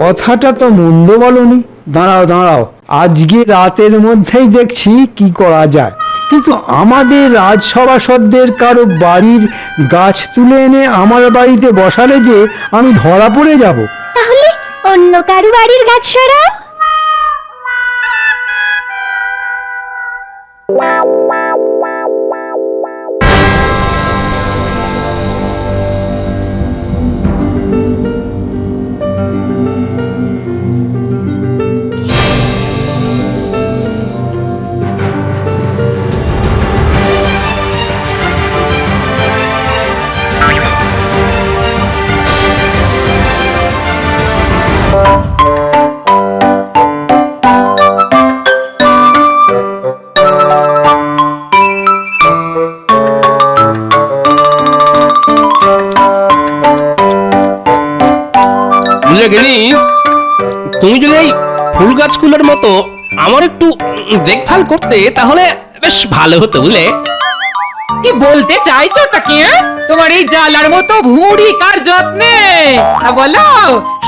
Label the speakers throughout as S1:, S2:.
S1: কথাটা তো মন্দ বলনি। দাঁড়াও দাঁড়াও, আজকে রাতের মধ্যেই দেখছি কি করা যায়। কিন্তু আমাদের রাজসভাসদদের কারো বাড়ির গাছ তুলে এনে আমার বাড়িতে বসালে যে আমি ধরা পড়ে যাব।
S2: তাহলে অন্য কারো বাড়ির গাছ সরাও।
S3: তুমি যদি এই ফুল গাছগুলোর মতো আমার একটু দেখভাল করতে তাহলে বেশ ভালো হতো, বুঝলে?
S4: কি বলতে চাইছোটা কি? তোমার এই জালার মতো ভুঁড়ি কার যত্নে? বলো,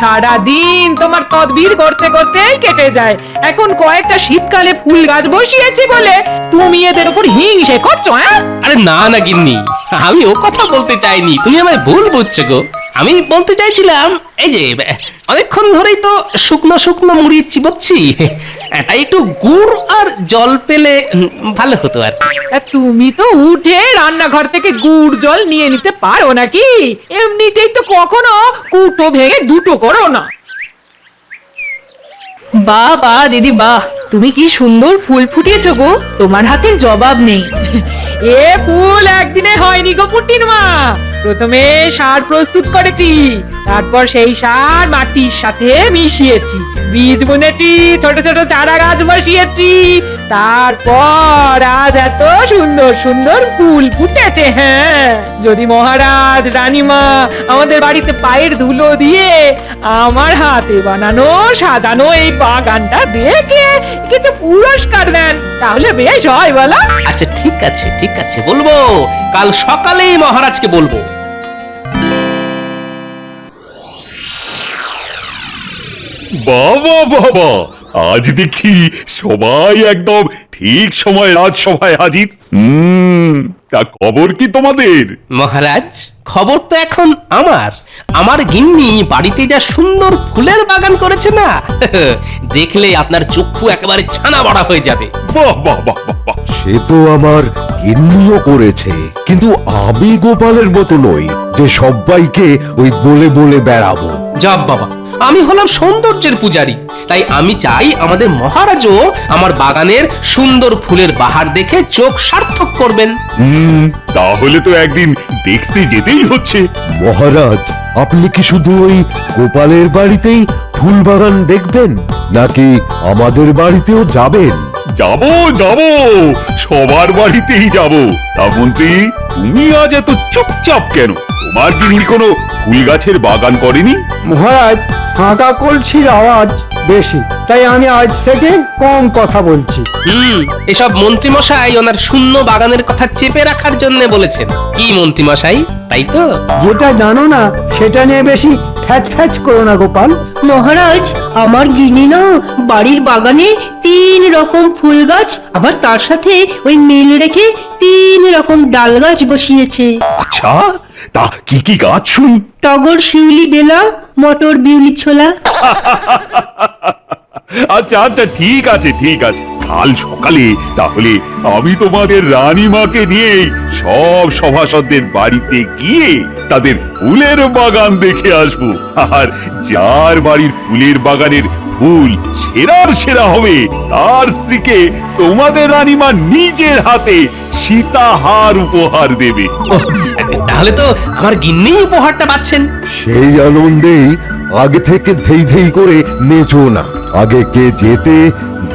S4: সারাদিন তোমার তদবির করতে করতেই কেটে যায়। এখন কয়েকটা শীতকালে ফুল গাছ বসিয়েছি বলে তুমি এদের উপর হিংসে করছো?
S3: আরে না না গিন্নি, আমি ও কথা বলতে চাইনি, তুমি আমায় ভুল বুঝছো গো। আমি বলতে চাইছিলাম এই যে অনেকক্ষণ ধরেই তো শুকনো শুকনো মুড়ি চিবোচ্ছি, তাই একটু গুড় আর জল পেলে ভালো হতো আর কি।
S4: তুমি তো উঠে রান্নাঘর থেকে গুড় জল নিয়ে নিতে পারো নাকি? এমনিতেই তো কখনো কুটো ভেঙে দুটো করো না।
S5: বাহ বাহ দিদি বাহ, তুমি কি সুন্দর ফুল ফুটিয়েছো গো, তোমার হাতের জবাব নেই।
S4: এ ফুল একদিনে হয়নি গো পুটির মা। প্রথমে সার প্রস্তুত করেছি, তারপর সেই সার মাটির সাথে মিশিয়েছি, বীজ বুনেছি, ছোট ছোট চারা গাছ বসিয়েছি, তারপর আজ এত সুন্দর সুন্দর ফুল ফুটেছে। হ্যাঁ, যদি মহারাজ রানীমা আমাদের বাড়িতে পায়ের ধুলো দিয়ে আমার হাতে বানানো সাজানো এই বাগানটা দেখে কিছু পুরস্কার দেন তাহলে বেশ হয় বলো?
S3: আচ্ছা ঠিক আছে ঠিক আছে, বলবো, কাল সকালেই মহারাজকে বলবো।
S6: বাবা বাবা, আজ দেখছি সবাই একদম ঠিক সময় রাজসভায় হাজির। তা খবর কি তোমাদের?
S3: মহারাজ, খবর তো এখন আমার গিন্নি বাড়িতে যা সুন্দর ফুলের বাগান করেছে না, দেখলে আপনার চক্ষু একেবারে ছানা বড়া হয়ে যাবে।
S6: বাহ বাহ বাহ বাহ বাহ।
S7: সে তো আমার গিন্নিও করেছে, কিন্তু আমি গোপালের মতো নই যে সবাইকে ওই বলে বলে বেড়াবো।
S3: যাব বাবা, আমি হলাম সৌন্দর্যের পূজারী, তাই আমি চাই আমাদের মহারাজও আমার বাগানের সুন্দর ফুলের বাহার দেখে চোখ সার্থক করবেন।
S6: তাহলে তো একদিন দেখতে যেতেই হচ্ছে।
S7: মহারাজ, আপনি কি শুধু ওই গোপালের বাড়িতেই ফুল বাগান দেখবেন, নাকি আমাদের বাড়িতেও যাবেন?
S6: যাব যাব, সবার বাড়িতেই যাব। তা মন্ত্রী, তুমি আজ এত চুপচাপ কেন? তোমার গিন্নি কোনো ফুল গাছের বাগান করেনি?
S1: মহারাজ, ফাঁকা কলসির আওয়াজ বেশি, তাই আমি আজ থেকে কম কথা বলছি।
S3: এসব মন্ত্রী মশাই ওনার শূন্য বাগানের কথা চেপে রাখার জন্য বলেছেন। কি মন্ত্রী মশাই, তাই তো?
S1: যেটা জানো না সেটা নিয়ে বেশি ফ্যাচ ফ্যাচ করো না গোপাল।
S5: মহারাজ, আমার গিনি না বাড়ির বাগানে 3 রকম ফুল গাছ, আবার তার সাথে ওই মিল রেখে 3 রকম ডাল গাছ বসিয়েছে।
S6: আচ্ছা, তা কি কি গাছ শুনি?
S5: টগর, শিউলি, বেলা, মটর, বিউলি, ছোলা।
S6: আচ্ছা আচ্ছা, ঠিক আছে ঠিক আছে, কাল সকালে তাহলে আমি তোমাদের রানীমাকে নিয়ে সব সভাসদদের বাড়িতে গিয়ে তাদের ফুলের বাগান দেখে আসবো। আর যার বাড়ির ফুলের বাগানের ফুল সেরার সেরা হবে, তার স্ত্রীকে তোমাদের রানীমা নিজের হাতে সীতাহার উপহার দেবে।
S3: তাহলে তো আমার গিন্নি উপহারটা পাচ্ছেন।
S7: সেই আনন্দেই আগে থেকে ধেই ধেই করে নেচো না, আগে কে যেতে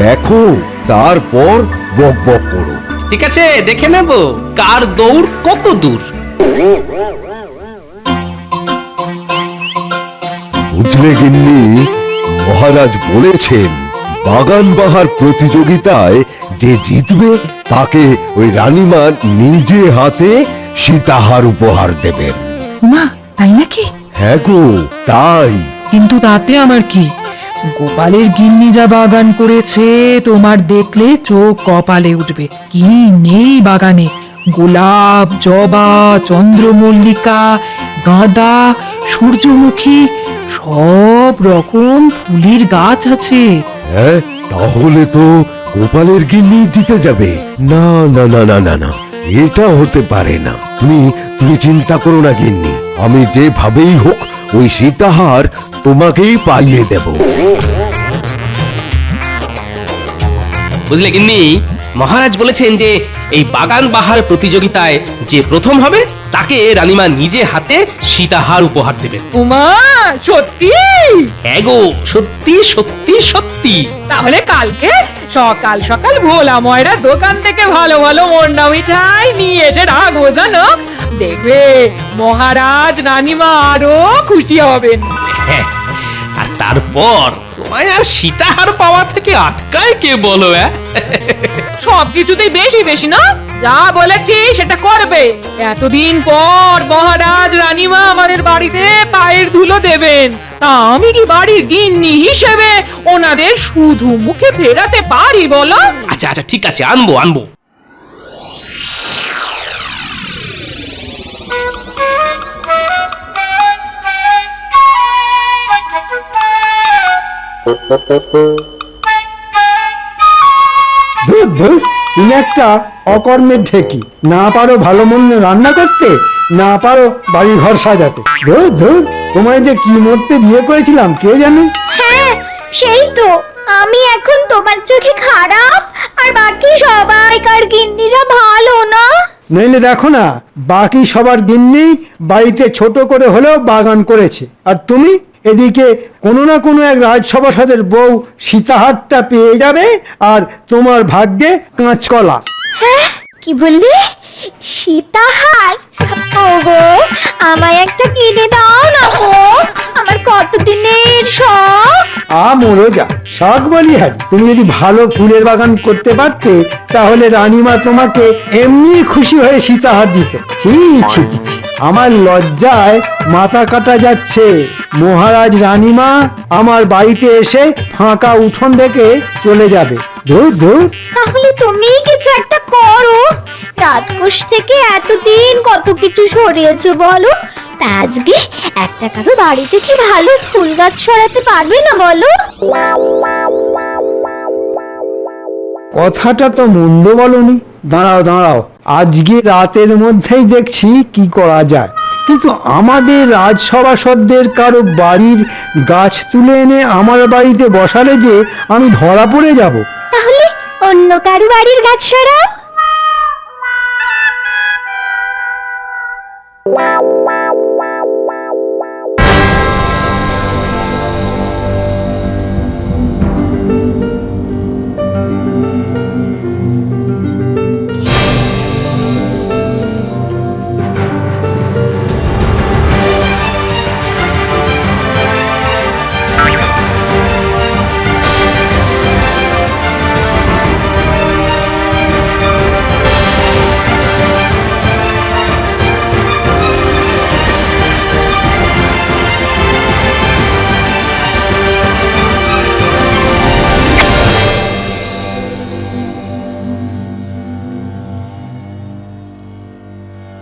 S7: দেখো, তারপর বক বক করো।
S3: ঠিক আছে, দেখে নেব কার দৌড় কত দূর।
S7: বুঝলে গিন্নি, মহারাজ বলেছেন বাগান বাহার প্রতিযোগিতায় যে জিতবে তাকে ওই রানীমা নিজে হাতে সীতাহার উপহার দেবেন।
S5: মা, তাই নাকি?
S7: হ্যাঁ গো, তাই।
S4: কিন্তু তাতে আমার কি? গোপালের গিন্নি যা বাগান করেছে তোমার দেখলে চোখ কপালে উঠবে। কি নেই বাগানে! গোলাপ, জবা, চন্দ্রমল্লিকা, গাঁদা, সূর্যমুখী, সব রকম ফুলের গাছ আছে।
S7: হ্যাঁ, তাহলে তো গোপালের গিন্নি জিতে যাবে। না না না না না না, এটা হতে পারে না। তুমি চিন্তা করো না গিন্নি, আমি যেভাবেই হোক ওই সীতাহার তোমাকেই পাইয়ে দেব।
S3: বুঝলে গিন্নি, মহারাজ বলেছেন যে এই বাগান বাহার প্রতিযোগিতায় যে প্রথম হবে তাকে রানীমা নিজে হাতে সীতাহার উপহার দেবেন।
S4: উমা, সত্যি?
S3: হ্যাঁ গো, সত্যি সত্যি সত্যি।
S4: তাহলে কালকে সকাল সকাল ভোলা ময়রা দোকান থেকে ভালো ভালো মন্ডা মিঠাই নিয়ে এসে রাখবো, জানো? দেখবে মহারাজ রানীমা আরো খুশি হবেন।
S3: হ্যাঁ, আর তারপর তোমায় আর সীতাহার পাওয়া থেকে আটকায় কে বলো?
S4: সবকিছুতেই বেশি বেশি না? যা বলেছি সেটা করবে। এতদিন পর মহারাজ রানীমা আমাদের বাড়িতে পায়ের ধুলো দেবেন, তা আমি কি বাড়ির গিন্নি হিসেবে ওনাদের শুধু মুখে ফেরাতে পারি বলো?
S3: আচ্ছা আচ্ছা, ঠিক আছে, আনবো আনবো।
S1: ধুর ধুর, তুমি একটা অকর্মের ঢেকি। না পারো ভালো মন্দ রান্না করতে, না পারো বাড়ি ঘর সাজাতে। ধুর ধুর, তোমায় যে কি মরতে বিয়ে করেছিলাম কে জানে।
S2: হ্যাঁ, সেই তো। আমি এখন তোমার চোখে খারাপ, আর বাকি সবাইকার গিন্নিরা ভালো না।
S1: নইলে দেখো না, বাকি সবার গিন্নি বাড়িতে ছোট করে হলেও বাগান করেছে, আর তুমি এদিকে কোনো না কোনো এক রাজসভাসদের বউ সীতাহারটা পেয়ে যাবে, আর তোমার ভাগ্যে কাঁচকলা।
S2: হ্যাঁ, কি বললি? সীতাহার? ওগো, আমায় একটা কিনে দাও না গো, আমার কতদিনের শখ।
S1: মরো যা, শখ বলি হারি। তুমি যদি ভালো ফুলের বাগান করতে পারতে তাহলে রানীমা তোমাকে এমনি খুশি হয়ে সীতাহার দিত। ছি ছি ছি ছি, আমার লজ্জায় মাথা কাটা যাচ্ছে। মহারাজ রানীমা আমার বাড়িতে এসে ফাঁকা উঠোন দেখে চলে যাবে। ধুর ধুর।
S2: তাহলে তুমি কিছু একটা করো। রাজকোষ থেকে এতদিন কত কিছু সরিয়েছো বলো, তা আজকে একটা কারো বাড়িতে কি ভালো ফুল গাছ সরাতে পারবে না বলো?
S1: কথাটা তো মন্দ বলনি। দাঁড়াও দাঁড়াও, আজকে রাতের মধ্যেই দেখছি কি করা যায়। কিন্তু আমাদের রাজসভাসদের কারো বাড়ির গাছ তুলে এনে আমার বাড়িতে বসালে যে আমি ধরা পড়ে যাব।
S2: তাহলে অন্য কারো বাড়ির গাছ সরাও।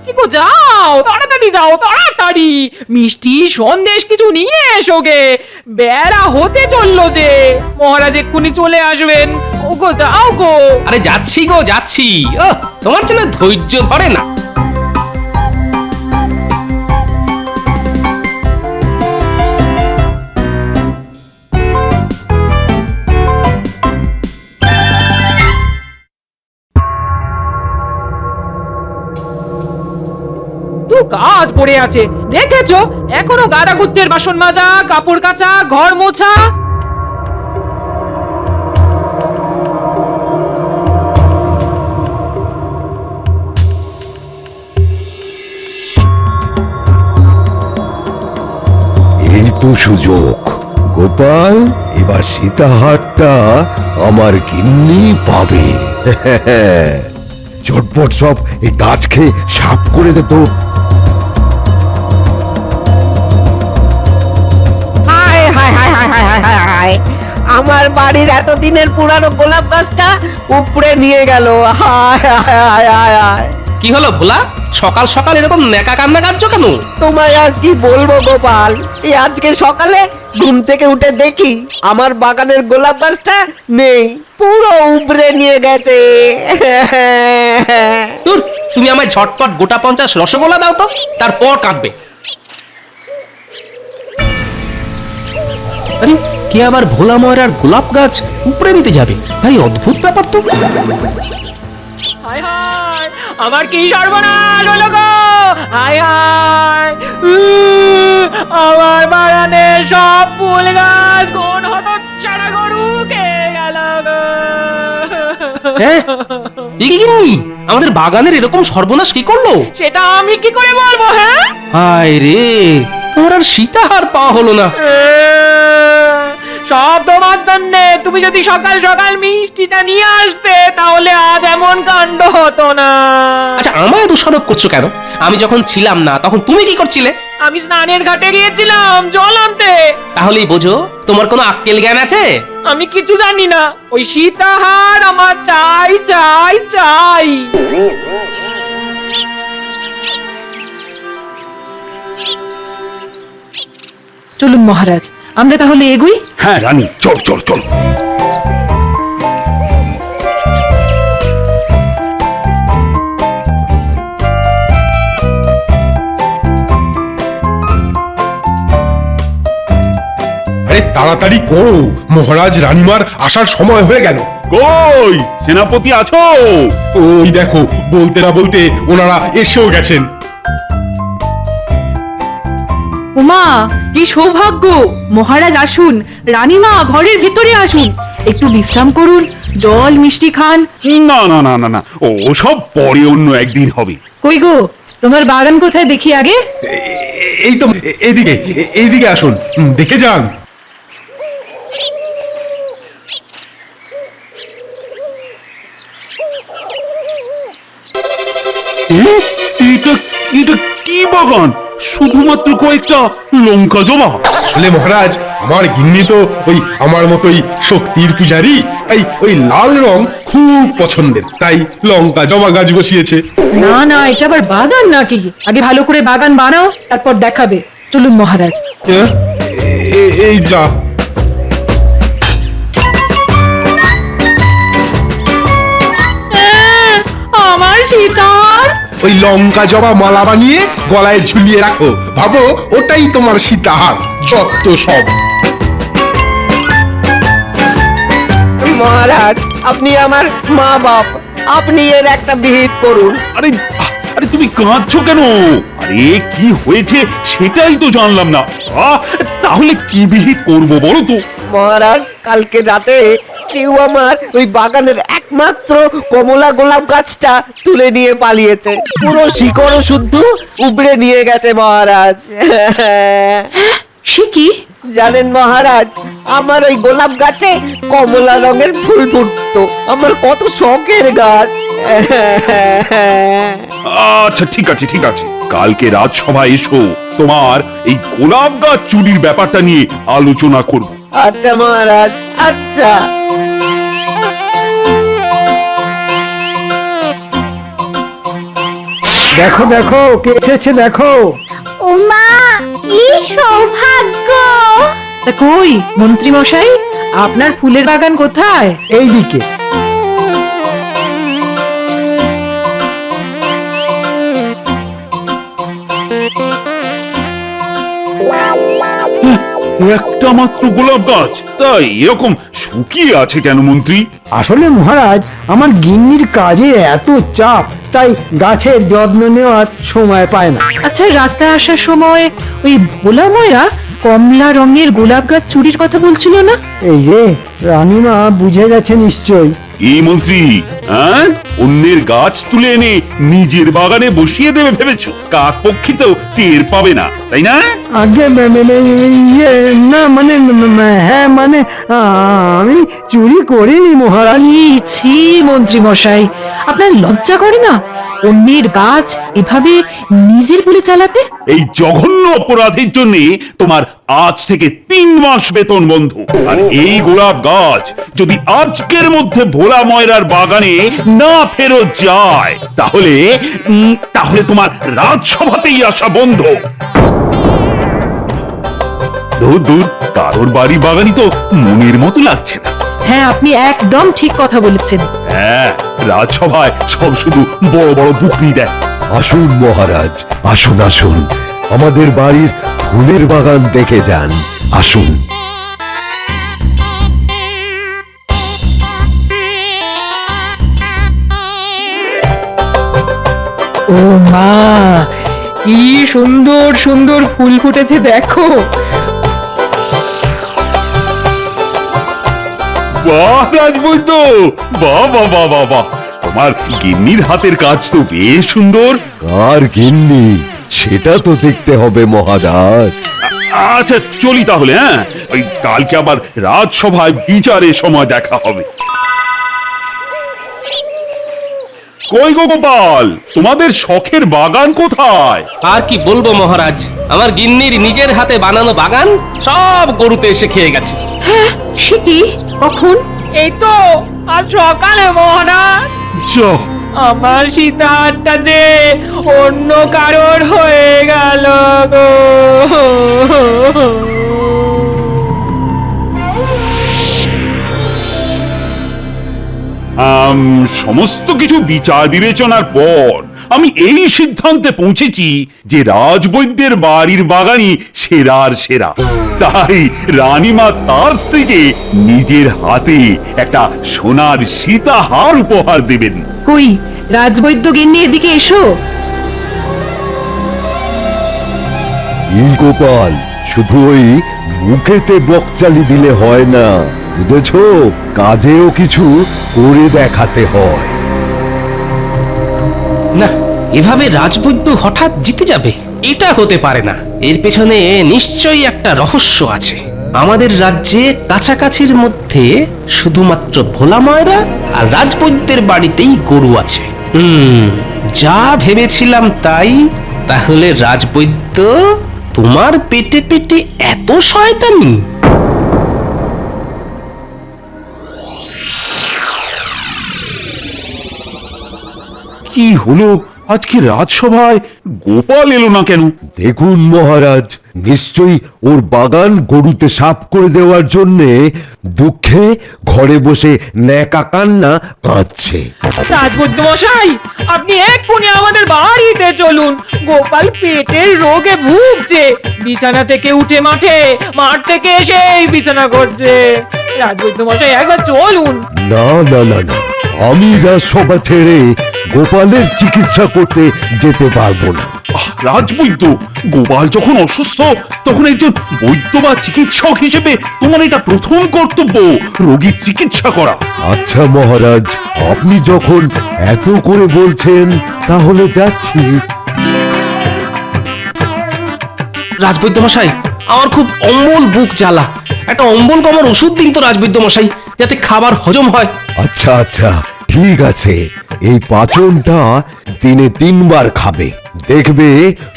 S4: কি গো, যাও তাড়াতাড়ি, যাও তাড়াতাড়ি, মিষ্টি সন্দেশ কিছু নিয়ে এসো গে। বেড়া হতে চললো যে, মহারাজ এক্ষুনি চলে আসবেন। ও গো, যাও গো।
S3: আরে যাচ্ছি গো, যাচ্ছি। তোমার জন্য ধৈর্য ধরে না।
S4: কাজ পড়ে আছে, দেখেছো? এখনো গাদা গুত্তের বাসন মাজা, কাপড় কাচা, ঘর মোছা।
S7: এই তো সুযোগ। গোপাল, এবার সীতাহারটা আমার গিন্নি পাবে। ঝটপট সব এই গাছ খেয়ে সাফ করে দে তো।
S5: হায়
S8: আমার বাড়ির এতদিনের পুরানো গোলাপ গাছটা উপড়ে নিয়ে গেল। হায় হায় হায় হায় হায়।
S3: কি হলো ভোলা, সকাল সকাল এরকম নেকা কান্না কাঁদছো কেন?
S8: তোমায় আর কি বলবো গোপাল, এই আজকে সকালে ঘুম থেকে উঠে দেখি আমার বাগানের গোলাপ গাছটা নেই, পুরো উপড়ে নিয়ে গেছে।
S3: দূর, তুমি আমায় ঝটপট গোটা 50 রসগোল্লা দাও তো, তারপর কাঁদবে। আরে কে আবার ভোলা ময়রার গোলাপ গাছ উপরে নিতে যাবে? ভাই অদ্ভুত ব্যাপার তো।
S4: হায় হায়, আমার কি সর্বনাশ হলো গো! হায় হায়, আমার বাগানের সব ফুল গাছ কোন হতচ্ছাড়া গরু খেয়ে গেল গো!
S3: হ্যাঁ, এ কি গিন্নি, আমাদের বাগানের এরকম সর্বনাশ কি করলো?
S4: সেটা আমি কি করে বলবো? হ্যাঁ,
S3: হায় রে, তোমার আর সীতাহার পাওয়া হলো না।
S4: সব তোমার জন্যে। তুমি যদি সকাল সকাল মিষ্টিটা নিয়ে আসতে তাহলে আজ এমন কাণ্ড হতো না।
S3: আচ্ছা, আমায় দোষারোপ করছো কেন? আমি যখন ছিলাম না তখন তুমি কি করছিলে?
S4: আমি স্নানের ঘাটে গিয়েছিলাম জল আনতে।
S3: তাহলেই বোঝো তোমার কোনো আক্কেল জ্ঞান আছে?
S4: আমি কিছু জানি না, ওই সীতাহার আমার চাই চাই চাই। চলুন মহারাজ, আমরা তাহলে এগোই।
S6: হ্যাঁ রানী, চল চল চল।
S9: আরে তাড়াতাড়ি করো, মহারাজ রানীমার আসার সময় হয়ে গেল।
S6: কই সেনাপতি আছো?
S9: ওই দেখো, বলতে না বলতে ওনারা এসেও গেছেন।
S10: উমা, কি সৌভাগ্য! মহারাজ আসুন, রানীমা ঘরের ভিতরে আসুন, একটু বিশ্রাম করুন, জল মিষ্টি খান।
S6: না না না না না, ও সব পরে অন্য একদিন হবে।
S4: কই গো, তোমার বাগান কোথায় দেখি আগে?
S9: এই তো এইদিকে, এইদিকে আসুন, দেখে যান।
S6: এটা এটা কি বাগান? শুধুমাত্র কয়েকটা লঙ্কা জবা?
S9: আসলে মহারাজ, আমার গিন্নি তো ওই আমার মতোই শক্তির পূজারী, তাই ওই লাল রং খুব পছন্দের, তাই লঙ্কা জবা গাছ বসিয়েছে।
S4: না না, এটা আবার বাগান নাকি? আগে ভালো করে বাগান বানাও, তারপর দেখাবে। চলুন মহারাজ।
S9: এই যা,
S10: আমার সীতাহার!
S9: ওই লঙ্কা জবা মালা বানিয়ে গলায় ঝুলিয়ে রাখো, ভাবো ওটাই তোমার সীতাহার। যত সব।
S8: মহারাজ, আপনি আমার মা বাপ, আপনি এর একটা বিহিত করুন।
S6: আরে আরে তুমি কাঁদছো কেন? আরে কি হয়েছে সেটাই তো জানলাম না। তাহলে কি বিহিত করবো বলো তো?
S8: মহারাজ, কালকে রাতে কেউ আমার ওই বাগানের একমাত্র কমলা গোলাপ গাছটা তুলে নিয়ে পালিয়েছে, পুরো শিকড় শুদ্ধ উপড়ে নিয়ে গেছে মহারাজ।
S4: সে কি?
S8: জানেন মহারাজ, আমার ওই গোলাপ গাছে কমলা রঙের ফুল ফুটতো, আমার কত শখের গাছ।
S6: আচ্ছা ঠিক আছে ঠিক আছে, কালকে রাজসভায় এসো, তোমার এই গোলাপ গাছ চুরির ব্যাপারটা নিয়ে আলোচনা করব।
S8: আচ্ছা মহারাজ, আচ্ছা।
S1: দেখো দেখো, কে এসেছে দেখো।
S2: ওমা, কি সৌভাগ্য!
S4: তা কই মন্ত্রী মশাই, আপনার ফুলের বাগান কোথায়?
S1: এইদিকে।
S6: একটা মাত্র গোলাপ গাছ, তাই এরকম শুকিয়ে আছে কেন মন্ত্রী?
S1: আসলে মহারাজ, আমার গিন্নির কাজে এত চাপ, তাই গাছের যত্ন নেওয়ার সময় পায় না।
S4: আচ্ছা, রাস্তায় আসার সময় ওই ভোলা ময়রা কমলা রঙের গোলাপ গাছ চুরির কথা বলছিল না?
S1: এই যে রানীমা বুঝে গেছে নিশ্চয়ই।
S6: এই মন্ত্রী, হ্যাঁ, অন্যের গাছ তুলে এনে নিজের বাগানে বসিয়ে দেবে ভেবেছো? কাক পক্ষী তো টের পাবে না, তাই না?
S1: আগে ইয়ে না, মানে হ্যাঁ মানে আমি চুরি করিনি মহারাজ।
S4: ছি মন্ত্রী মশাই, আপনার লজ্জা করে না?
S10: অন্যের গাছ এভাবে নিজের বলে চালাতে?
S6: এই জঘন্য অপরাধের জন্য তোমার আজ থেকে 3 মাস বেতন বন্ধ। আর এই গোলাপ গাছ যদি আজকের মধ্যে ভোলা ময়রার বাগানে না ফেরত যায় তাহলে তোমার রাজসভাতেই আসা বন্ধ। দূর দূর, কারোর বাড়ি বাগানই তো মনের মতো লাগছে না।
S10: হ্যাঁ, আপনি একদম ঠিক কথা বলেছেন।
S6: হ্যাঁ, রাজসভায় সব শুধু বড় বড় বুকরি দেয়।
S7: আসুন মহারাজ, আসুন আসুন, আমাদের বাড়ির ফুলের বাগান দেখে যান। আসুন।
S4: ও মা, কি সুন্দর সুন্দর ফুল ফুটেছে দেখো।
S6: বাহ রাজবৈদ্য, বাহ বাহ বাহ বাহ বাহ, তোমার গিন্নির হাতের কাজ তো বেশ সুন্দর।
S7: আর গিন্নি, সেটা তো দেখতে হবে মহারাজ।
S6: আচ্ছা চলি তাহলে। হ্যাঁ, ওই কালকে আবার রাজসভায় বিচারের সময় দেখা হবে। কই গো গোপাল, তোমাদের শখের বাগান কোথায়?
S3: আর কি বলবো মহারাজ, আমার গিন্নির নিজের হাতে বানানো বাগান সব গরুতে এসে খেয়ে গেছে।
S10: সে কি? কখন?
S4: এই তো আজ সকালে মহারাজ।
S6: যা,
S4: আমার সীতাহারটা যে অন্য কারোর হয়ে গেল গো।
S6: সমস্ত কিছু বিচার বিবেচনার পর আমি এই সিদ্ধান্তে পৌঁছেছি যে রাজবৈদ্যের বাড়ির বাগানই সেরার সেরা। তাই রানীমা তার স্ত্রীকে নিজের হাতে একটা সোনার সীতাহার উপহার দেবেন।
S10: কই, রাজবৈদ্য গিন্নি এদিকে এসো।
S7: এই গোপাল, শুধু ওই মুখেতে বকচালি দিলে হয় না, বুঝেছো? কাজেও কিছু করে দেখাতে হয়।
S3: না, এভাবে রাজবৈদ্য হঠাৎ জিতে যাবে এটা হতে পারে না। এর পেছনে নিশ্চয়ই একটা রহস্য আছে। আমাদের রাজ্যে কাছাকাছির মধ্যে শুধুমাত্র ভোলা ময়রা আর রাজবৈদ্যের বাড়িতেই গরু আছে। যা ভেবেছিলাম তাই। তাহলে রাজবৈদ্য, তোমার পেটে পেটে এত শয়তানি?
S6: কি হলো আজকে রাজসভায় গোপাল এলো না কেন?
S7: দেখুন মহারাজ, নিশ্চয়ই ওর বাগান গরুতে সাফ করে দেওয়ার জন্যে দুঃখে ঘরে বসে ন্যাকা কান্না কাঁদছে।
S4: রাজবৈদ্য মশাই, আপনি এক্ষুনি আমাদের বাড়িতে চলুন। গোপাল পেটের রোগে ভুগছে, বিছানা থেকে উঠে মাঠ থেকে এসেই বিছানা করছে। রাজবৈদ্য মশাই, একবার চলুন।
S7: না না না না, আমি রাজসভা ছেড়ে গোপালের চিকিৎসা করতে যেতে পারবো না।
S6: রাজবৈদ্য, গোপাল যখন অসুস্থ তখন একজন বৈদ্য বা চিকিৎসক হিসেবে তোমার এটা প্রথম কর্তব্য, রোগীর চিকিৎসা করা।
S7: আচ্ছা মহারাজ, আপনি যখন এত করে বলছেন তাহলে যাচ্ছি।
S3: রাজবৈদ্য মশাই, আমার খুব অম্বল বুক জ্বালা, একটা অম্বল কমার ওষুধ দিন তো রাজবৈদ্য মশাই, যাতে খাবার হজম হয়।
S7: আচ্ছা আচ্ছা, ঠিক আছে, এই পাচনটা দিনে 3 বার খাবে, দেখবে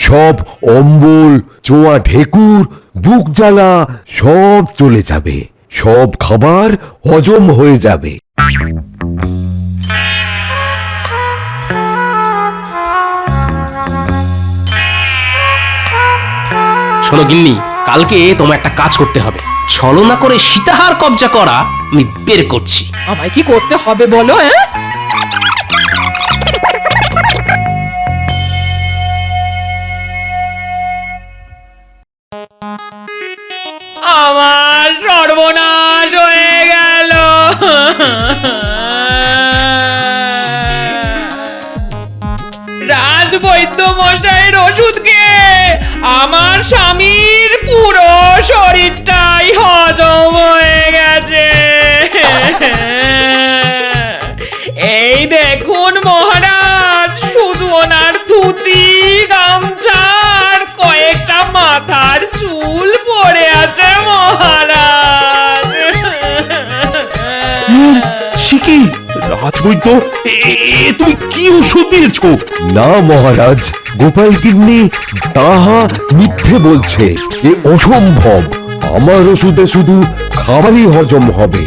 S7: সব অম্বল, চোয়া ঢেকুর, বুক জ্বালা সব চলে যাবে, সব খাবার হজম হয়ে যাবে।
S3: শোনো গিন্নি, কালকে তোমার একটা কাজ করতে হবে। ছলনা করে সীতাহার কবজা করা আমি বের করছি।
S4: আমায় কি করতে হবে বলো? আমার সর্বনাশ হয়ে গেল। রাজবৈদ্য মশাইয়ের ওষুধকে আমার স্বামীর পুরো শরীরটাই হজম হয়ে গেছে। এই দেখুন মহারাজ, শুধু ওনার ধুতি, গামছা আর কয়েকটা মাথার চুল পড়ে আছে মহারাজ।
S6: রাজবৈদ্য, তুমি কি ওষুধ দিয়েছো?
S7: না মহারাজ, গোপাল গিন্নি তাহা মিথ্যে বলছে। এ অসম্ভব। আমার ওষুধে শুধু খাবারই হজম হবে,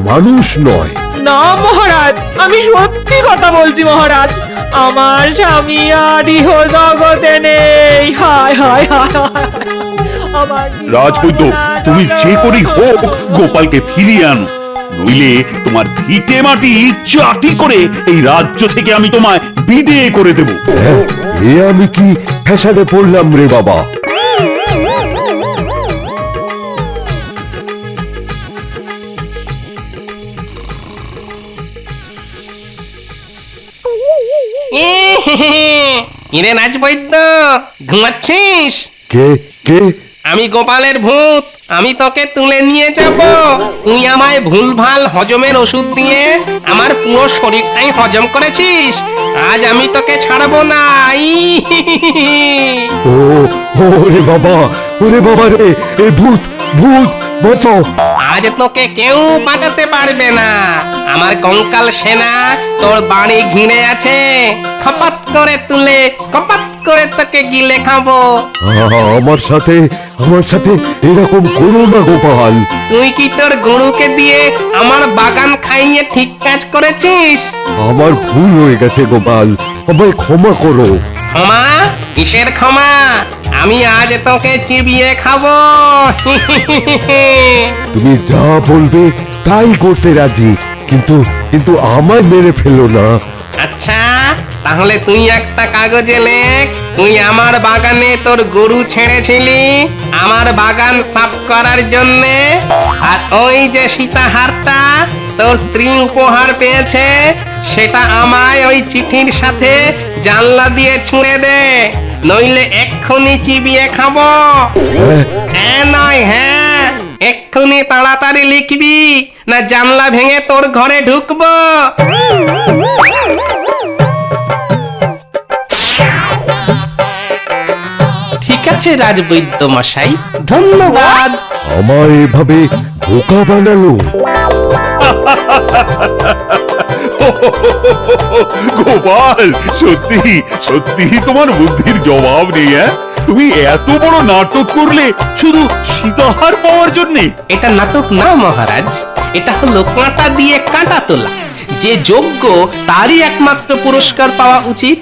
S7: মানুষ নয়।
S4: না মহারাজ, আমি সত্যি কথা বলছি মহারাজ, আমার স্বামী আর ইহ জগতে নেই। হায় হায় হায় হায়। আমার
S6: রাজবৈদ্য, তুমি যে করেই হোক গোপালকে ফিরিয়ে আনো, নইলে তোমার ভিটে মাটি চাটি করে এই রাজ্য থেকে আমি তোমায় বিদেয় করে দেব।
S7: হ্যাঁ, এ আমি কি ফ্যাসাদে পড়লাম রে বাবা?
S3: কিরে রাজবৈদ্য, ঘুমাচ্ছিস?
S7: কে কে?
S3: আমি গোপালের ভূত, আমি তোকে তুলে নিয়ে যাব। তুই আমায় ভুলভাল হজমের ওষুধ দিয়ে আমার পুরো শরীরটাই হজম করেছিস। আজ আমি তোকে ছাড়বো না।
S7: ও ওরে বাবা, ওরে বাবা রে, এ ভূত ভূত, বাঁচাও!
S3: আজ তোকে কেউ বাঁচাতে পারবে না। আমার কঙ্কাল সেনা তোর বাড়ি ঘিরে আছে। খপাত করে তুলে কপাত করে তোকে গিলে খাবো।
S7: আমার সাথে এরকম করো না গোপাল।
S3: তুই কি তোর গরুকে দিয়ে আমার বাগান খাইয়ে ঠিক কাজ করেছিস?
S7: আমার ভুল হয়ে গেছে গোপাল, আমায় ক্ষমা করো।
S3: ক্ষমা? কিসের ক্ষমা? আমি আজ তোকে চিবিয়ে খাবো।
S7: তুমি যা বলবে তাই করতে রাজি, কিন্তু কিন্তু আমায় মেরে ফেলো না।
S3: আচ্ছা, তাহলে তুই একটা কাগজে লেখ, তুই আমার বাগানে তোর গরু ছেড়েছিলি আমার বাগান সাফ করার জন্যে, আর ওই যে সীতাহারটা তোর স্ত্রী উপহার পেয়েছে সেটা আমায় ওই চিঠির সাথে জানলা দিয়ে ছুঁড়ে দে, নইলে এক্ষুনি চিবিয়ে খাবো। হ্যাঁ নয় হ্যাঁ, এক্ষুনি তাড়াতাড়ি লিখবি, না জানলা ভেঙে তোর ঘরে ঢুকবো। ঠিক আছে রাজবৈদ্য মশাই, ধন্যবাদ।
S7: আমায় এভাবে বোকা বানালো।
S6: গোপাল, সত্যি সত্যি তোমার বুদ্ধির জবাব নেই। তুমি এত বড় নাটক করলে শুধু সীতাহার পাওয়ার জন্যে?
S3: এটা নাটক না মহারাজ, এটা হলো কাঁটা দিয়ে কাঁটা তোলা। যে যোগ্য তারই একমাত্র পুরস্কার পাওয়া উচিত।